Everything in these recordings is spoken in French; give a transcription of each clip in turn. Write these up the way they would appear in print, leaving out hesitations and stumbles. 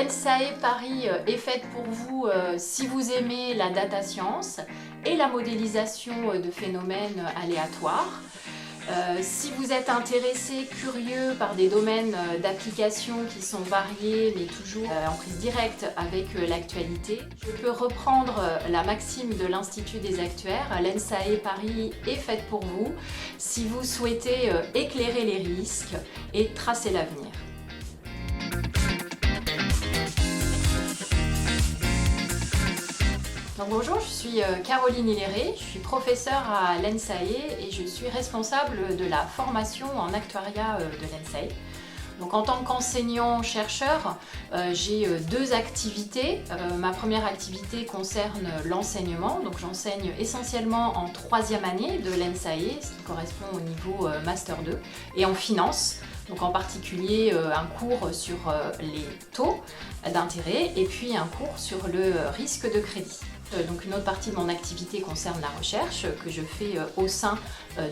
L'ENSAE Paris est faite pour vous si vous aimez la data science et la modélisation de phénomènes aléatoires. Si vous êtes intéressé, curieux par des domaines d'application qui sont variés mais toujours en prise directe avec l'actualité, je peux reprendre la maxime de l'Institut des actuaires. L'ENSAE Paris est faite pour vous si vous souhaitez éclairer les risques et tracer l'avenir. Donc bonjour, je suis Caroline Hilléré, je suis professeure à l'ENSAE et je suis responsable de la formation en actuariat de l'ENSAE. Donc en tant qu'enseignant-chercheur, j'ai deux activités. Ma première activité concerne l'enseignement, donc j'enseigne essentiellement en troisième année de l'ENSAE, ce qui correspond au niveau Master 2, et en finance. Donc en particulier un cours sur les taux d'intérêt et puis un cours sur le risque de crédit. Donc une autre partie de mon activité concerne la recherche que je fais au sein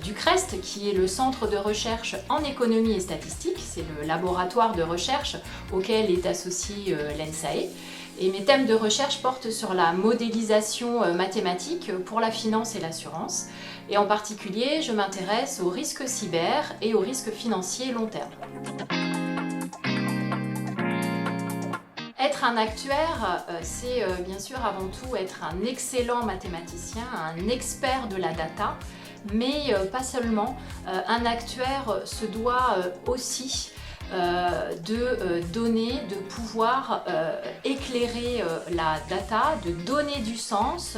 du CREST, qui est le centre de recherche en économie et statistique. C'est le laboratoire de recherche auquel est associé l'ENSAE. Et mes thèmes de recherche portent sur la modélisation mathématique pour la finance et l'assurance. Et en particulier, je m'intéresse aux risques cyber et aux risques financiers long terme. Être un actuaire, c'est bien sûr avant tout être un excellent mathématicien, un expert de la data, mais pas seulement. Un actuaire se doit aussi de donner, de pouvoir éclairer la data, de donner du sens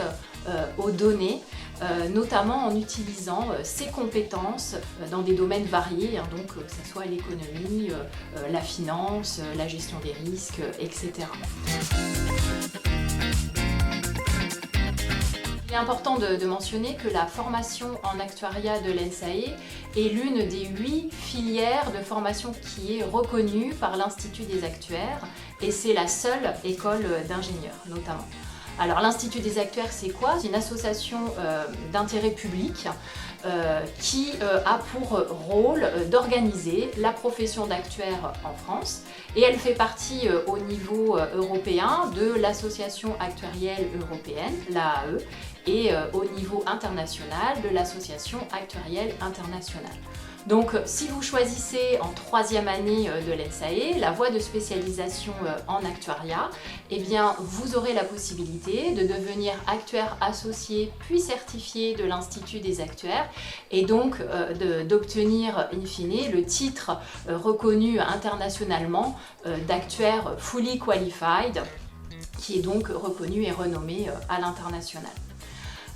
aux données, notamment en utilisant ses compétences dans des domaines variés, donc que ce soit l'économie, la finance, la gestion des risques, etc. Il est important de mentionner que la formation en actuariat de l'ENSAE est l'une des 8 filières de formation qui est reconnue par l'Institut des actuaires et c'est la seule école d'ingénieurs notamment. Alors l'Institut des actuaires, c'est quoi? C'est une association d'intérêt public qui a pour rôle d'organiser la profession d'actuaire en France et elle fait partie au niveau européen de l'association actuarielle européenne, l'AAE, et au niveau international de l'association actuarielle internationale. Donc si vous choisissez en troisième année de l'ENSAE la voie de spécialisation en actuariat, eh bien vous aurez la possibilité de devenir actuaire associé puis certifié de l'Institut des actuaires et donc d'obtenir in fine le titre reconnu internationalement d'actuaire fully qualified qui est donc reconnu et renommé à l'international.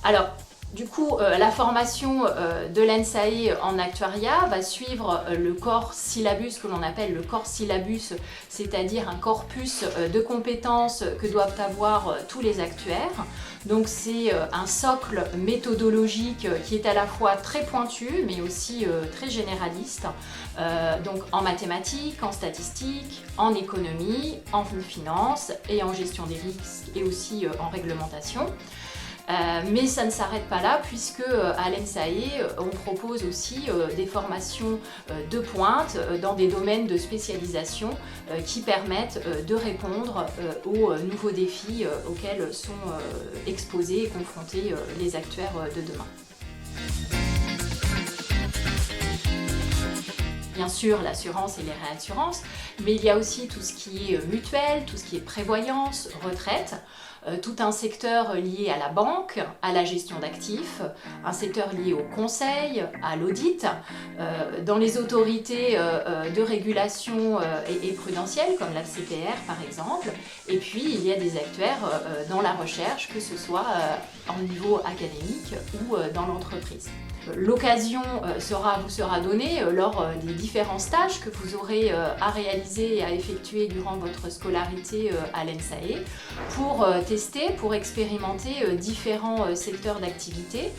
Alors, du coup, la formation de l'ENSAE en actuariat va suivre le corps syllabus que l'on appelle le corps syllabus, c'est-à-dire un corpus de compétences que doivent avoir tous les actuaires. Donc c'est un socle méthodologique qui est à la fois très pointu mais aussi très généraliste, donc en mathématiques, en statistiques, en économie, en finance et en gestion des risques et aussi en réglementation. Mais ça ne s'arrête pas là puisque à l'ENSAE on propose aussi des formations de pointe dans des domaines de spécialisation qui permettent de répondre aux nouveaux défis auxquels sont exposés et confrontés les actuaires de demain. Bien sûr, l'assurance et les réassurances, mais il y a aussi tout ce qui est mutuelle, tout ce qui est prévoyance, retraite, tout un secteur lié à la banque, à la gestion d'actifs, un secteur lié au conseil, à l'audit, dans les autorités de régulation et prudentielle comme la CPR par exemple, et puis il y a des actuaires dans la recherche, que ce soit en niveau académique ou dans l'entreprise. L'occasion vous sera donnée lors des différents stages que vous aurez à réaliser et à effectuer durant votre scolarité à l'ENSAE pour tester, pour expérimenter différents secteurs d'activité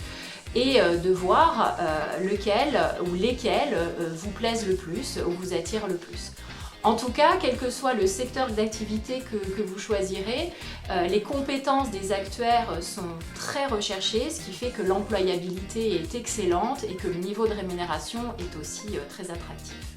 et de voir lequel ou lesquels vous plaisent le plus ou vous attirent le plus. En tout cas, quel que soit le secteur d'activité que vous choisirez, les compétences des actuaires sont très recherchées, ce qui fait que l'employabilité est excellente et que le niveau de rémunération est aussi très attractif.